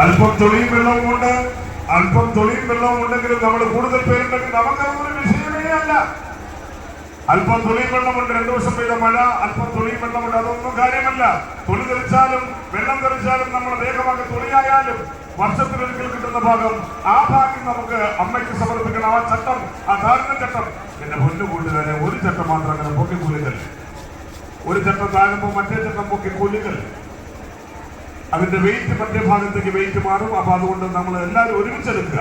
അല്പം തുളിയും വെള്ളവുമുണ്ട്, അല്പം തുളിയും വെള്ളവും ഉണ്ടെങ്കിലും നമ്മൾ കൂടുതൽ പേരുണ്ടെങ്കിൽ നമുക്കതൊരു വിഷയമേ അല്ല. അല്പം തുളിയും വെള്ളമുണ്ട്, 2 ദിവസം പെയ്ത മഴ, അല്പം തുളിയും വെള്ളമുണ്ട്, അതൊന്നും കാര്യമല്ല. തുളി തെറിച്ചാലും വെള്ളം തെറിച്ചാലും നമ്മൾ വേഗമാകെ തുളിയായാലും വർഷത്തിലൊരിക്കൽ കിട്ടുന്ന ഭാഗം, ആ ഭാഗ്യം നമുക്ക് അമ്മയ്ക്ക് സമർപ്പിക്കണം. ആ ചട്ടം, ആ താഴ്ന്ന ചട്ടം, എന്റെ പൊന്നു കൂട്ടുകാരെ, ഒരു ചട്ടം മാത്രം അങ്ങനെ പൊക്കിക്കൂലികൾ, ഒരു ചട്ടം താഴുമ്പോൾ മറ്റേ ചട്ടം പൊക്കിക്കൂലികൾ, അതിന്റെ വെയിറ്റ് മധ്യഭാഗത്തേക്ക് വെയിറ്റ് മാറും. അപ്പൊ അതുകൊണ്ട് നമ്മൾ എല്ലാവരും ഒരുമിച്ചെടുക്കുക.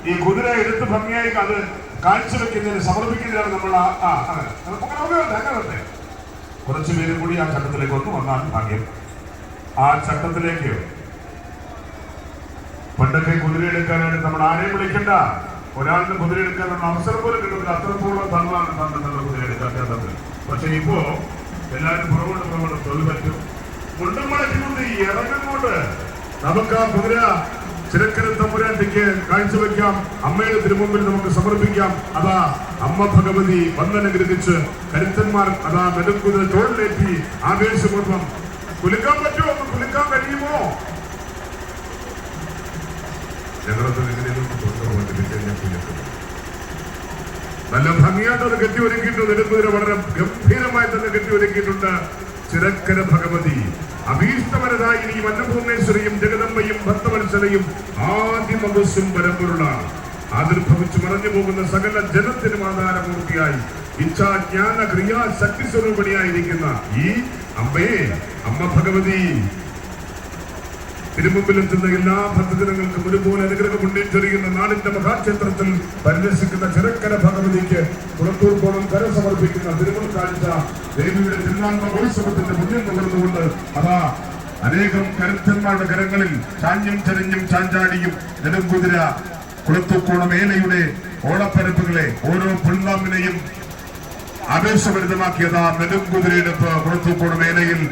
ഈ കുതിര എടുത്ത് ഭംഗിയായി അത് കാഴ്ചവെക്കുന്നതിന് സമർപ്പിക്കുന്നതിനാണ് നമ്മൾ അങ്ങനെ കുറച്ചു പേരും കൂടി ആ ചട്ടത്തിലേക്ക് ഒന്ന് വന്നാൽ ഭാഗ്യം. ആ ചട്ടത്തിലേക്ക് പണ്ടൊക്കെ കുതിര എടുക്കാനായിട്ട് നമ്മൾ ആരെയും വിളിക്കണ്ട, ഒരാളിന് കുതിര എടുക്കാനുള്ള അവസരം പോലും കിട്ടുന്നില്ല. അത്രത്തോളം തങ്ങളാണ് തന്നിട്ടുള്ള കുതിര എടുക്കാൻ ചട്ടത്തിൽ. പക്ഷെ ഇപ്പോ എല്ലാവരും പുറകോട്ട് തൊഴിൽ പറ്റും. മുണ്ടും മടക്കിക്കൊണ്ട് ഇറങ്ങുകൊണ്ട് നമുക്ക് ആ കുതിര ചിരക്കര തമ്പുരാന്റേക്ക് കാഴ്ചവെക്കാം, അമ്മയുടെ തിരുമുമ്പിൽ നമുക്ക് സമർപ്പിക്കാം. അതാ അമ്മ ഭഗവതി വന്ദനഗ്രഹിച്ച് കരുത്തന്മാർ അതാ നെടുക്കുതിര തോളിലേറ്റി ആവേശപൂർവ്വം കുലുക്കാൻ പറ്റുമോ? ഒന്ന് കുലുക്കാൻ കഴിയുമോ? ഞങ്ങളത് നല്ല ഭംഗിയായിട്ട് അത് കെട്ടി ഒരുക്കിയിട്ടുണ്ട്. നെടുക്കുതിര വളരെ ഗംഭീരമായി തന്നെ കെട്ടി ഒരുക്കിയിട്ടുണ്ട്. ചിരക്കര ഭഗവതി അഭീഷ്ടവരതായി ഈ അന്നപൂർണേശ്വരിയും ജഗദമ്മയും ഭക്തവത്സലയും ആദിമകുസും പരമ്പൊരുളാണ്. ആവിർഭവിച്ചു മറഞ്ഞു പോകുന്ന സകല ജനത്തിനും ആധാരമൂർത്തിയായി ഇച്ഛാ ജ്ഞാന ക്രിയാ ശക്തി സ്വരൂപിണിയായിരിക്കുന്ന ഈ അമ്മയെ, അമ്മ ഭഗവതി തിരുമുമ്പിലെത്തുന്ന എല്ലാ ഭക്തജനങ്ങൾക്കും ഒരുപോലെ അനുഗ്രഹം ഉണ്ടിച്ചൊരിയുന്ന നാടിന്റെ മഹാക്ഷേത്രത്തിൽ പരിരക്ഷിക്കുന്ന ചിരക്കര ഭഗവതിക്ക് പുറത്തൂർക്കോണം കര സമർപ്പിക്കുന്ന തിരുമുൽ കാഴ്ച ദേവിയുടെ തിരുനാമോത്സവത്തിന്റെ പുണ്യം നുകർന്നുകൊണ്ട് അതാ അനേകം കരുത്തന്മാരുടെ കരങ്ങളിൽ ചാഞ്ഞും ചരിഞ്ഞും ചാഞ്ചാടിയും നെടുംകുതിര കുളത്തൂക്കോണം ഏലയുടെ ഓളപ്പരപ്പുകളെ ഓരോ പുൽനാമ്പിനെയും ആവേശഭരിതമാക്കിയതാ നെടുംകുതിരയുടെ കുളത്തൂക്കോണം ഏലയിൽ